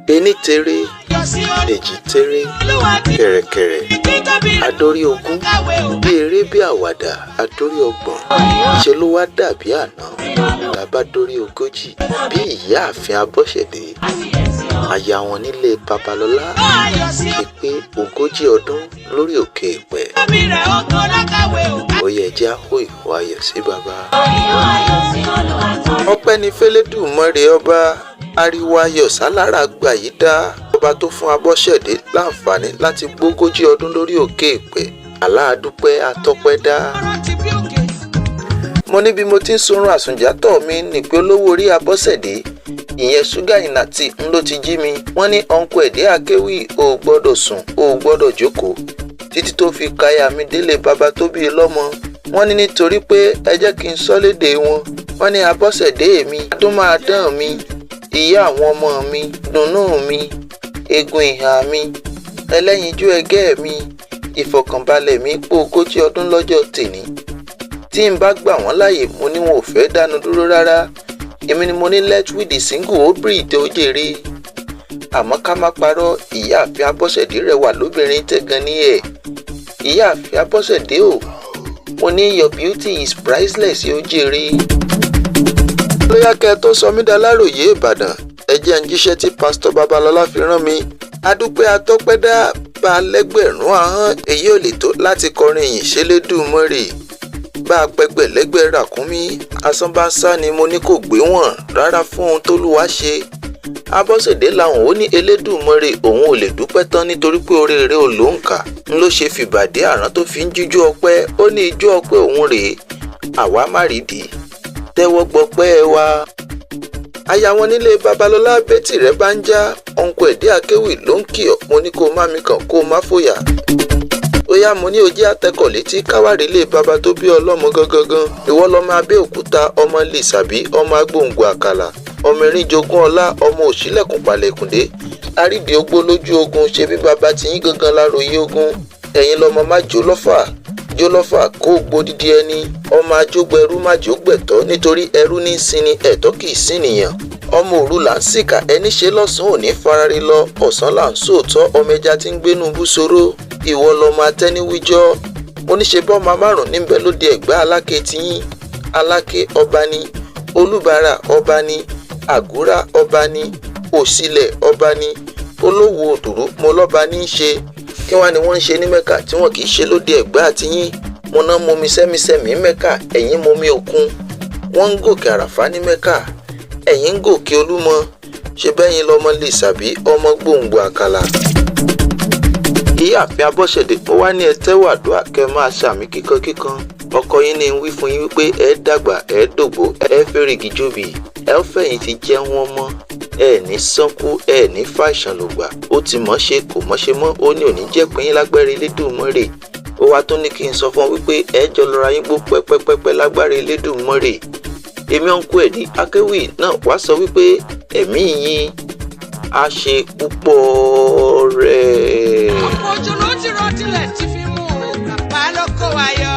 ení tèrè èjì tèrè kẹ̀rẹ̀kẹ̀rẹ̀ adórí ogún bí eré bí àwàdà adórí ọgbọ̀n ṣe ló wá dàbí àná làbá dórí ogójì bí ìyáàfin Abọ́sẹ̀dé aya wọn nílé Babalọ́lá ṣe pé ogójì ọdún lórí òkè ìpẹ́. Ó yẹ jẹ́ àhó ìhó ayọ̀ sí bàbá. Ọpẹ́ ní f'Ẹlẹ́dùmarè ọba, ariwo ayọ̀ sálára gbà yí dá ọba tó fún Abọ́sẹ̀dé láǹfààní láti gbógójì ọdún lórí òkè ìpẹ́. Aláàdúpẹ́ atọ́pẹ́ dá. Mo ní bí mo ti ń sorun àsùnjátọ̀ mi ní pé olówó orí Abọ́sẹ̀dé ìyẹn ṣúgà ìnàtì ń ló ti jí mi. Wọ́n ní ọ̀nkọ ẹ̀dẹ́ akéwì ò gbọ́dọ̀ sùn ò gbọ́dọ̀ jókòó títí tó fi káyà mi délé bàbá tó bí lọ́mọ. Wọ́n ní nítorí pé ẹ jẹ́ kí n sọ lédè wọn. Wọ́n ní Abọ́sẹ̀dé mi tó máa dán mi, ìyá àwọn ọmọ mi, dùnnú mi, egun ìhà mi, ẹlẹ́yinjú ẹgẹ́ mi, ìfọ̀kànbalẹ̀ mi pé ogójì ọdún lọ́jọ́ tèní. Tí n bá gbà wọ́n láàyè mo ní wọn ò fẹ́ dánu dúró rárá. Èmi ni mo ní let with the single old breed ó jèrè. Àmọ́ ká má parọ́, ìyáàfin Abọ́sẹ̀dé rẹwà lóbìnrin tẹ̀gàn ní ẹ̀. Ìyáàfin Abọ́sẹ̀dé o, mo ní your beauty is priceless ó jèrè. Lóyá kẹ́ tó sọ mí d'Aláròyé Ìbàdàn, ẹ jẹ́ ń jíṣẹ́ tí Pásítọ̀ Babalọ́lá fi rán mi. Adúpẹ́ atọ́pẹ́ dá bá lẹ́gbẹ̀rún ahọ́n, èyí ò lè tó láti kọrin ìyìn s'Ẹlẹ́dùmarè. Bá a pẹgbẹ̀lẹ́gbẹ̀ ràkúnmí, asán bá ń sá ni mo ní kò gbé wọ̀n rárá fún ohun t'Olúwa ṣe. Abọ́sẹ̀dé làwọn ò ní Ẹlẹ́dùmarè òun ò lè dúpẹ́ tán nítorí pé oore rẹ̀ ò lóǹkà. N ló ṣe fìbàdí àrán tó fi ń jíjó ọpẹ́, ó ní ijó ọpẹ́ òun rèé. Àwa má rídìí, tẹ́wọ́ gbọpẹ́ wa. Aya wọn nílé Babalọ́lá bẹ́tì rẹ̀ bá ń já, ọ̀nkọ ẹ̀dẹ́ akéwì ló ń kì ọ́, mo ní kó má mi kàn kó má fòyà. Ó yá mo ní ojí àtẹkọ̀ létí káwárí ilé bàbá tó bí ọlọ́mọ gangan. Ìwọ lọmọ Abeokuta, ọmọ Lìsàbí, ọmọ agbóǹgbò àkàlà, ọmọ erin jogún ọlá, ọmọ òṣìlẹ̀kùn palẹ̀kùndé. Àrídìí ogbó lójú ogun, ṣe bí bàbá ti yín gangan láròyé ogun. Ẹ̀yin lọmọ má jólọ́fà kó gbódìdí ẹni. Ọmọ ajógbó ẹrú má jógbẹ̀tọ́ nítorí ẹrú ní sinmi ẹ̀tọ́ kì í sìnìyàn. Ọmọ òru là ń sìkà ẹni ṣe lọ́sàn-án ò ní farare lọ, ọ̀sán là ń sòótọ́ ọmọ ẹja tí ń gbénú búsoró. Ìwọ lọmọ atẹ́níwíjọ́, oníṣe bọ́mọ márùn-ún níbẹ̀ lóde Ẹ̀gbá Aláké tiyín. Aláké ọba ni, Olúbàrà ọba ni, Àgúrà ọba ni, Òsílẹ̀ ọba ni, Olówó Òdùrú mo lọ́ba ní í ṣe. Kí wá ni wọ́n ń ṣe ní Mẹ́kà tí wọ́n kì í ṣe lóde Ẹ̀gbá tiyín? Mo ná momi sẹ́mísẹ́mí Mẹ́kà, ẹ̀yin momi òkun. Wọ́n ń gòkè Àràfá ní Mẹ́kà, ẹ̀yin ń gòkè Olúmọ. Ṣe bẹ́yìn lọmọ Lìsàbí, ọmọ gbòǹgbò àkàlà. Ìyáàfin Abọ́sẹ̀dé ó wá ní ẹ tẹ́wọ́ àdúrà kẹ́ máa ṣàmì kíkankíkan. Ọkọ yín ní ń wí fún yín wípé ẹ dàgbà, ẹ dògbò, ẹ fẹ́rẹ̀gì jóbi, ẹ fẹ̀yìn ti jẹ́ wọn mọ́, ẹ ní sánkú, ẹ ní fàìsàn lògbà. Ó ti mọ̀ ṣe kò mọ̀ ṣe mọ́, ó ní òní jẹ́ pín yín lágbára Ẹlẹ́dùmarè. Ó wá tún ní kí n sọ fún wípé ẹ jọ lọ́ra yín gbó pẹ́pẹ́pẹ́pẹ́ lágbára Ẹlẹ́dùmarè. Èmi ọ̀nkọ ẹ̀dí akéwì náà wá sọ wípé ẹ̀mí yín á ṣe púpọ̀ rẹ̀. Ọkọ̀ òjò ló ti rọ́ tilẹ̀ ti fi mú bàbá lóko ayọ̀.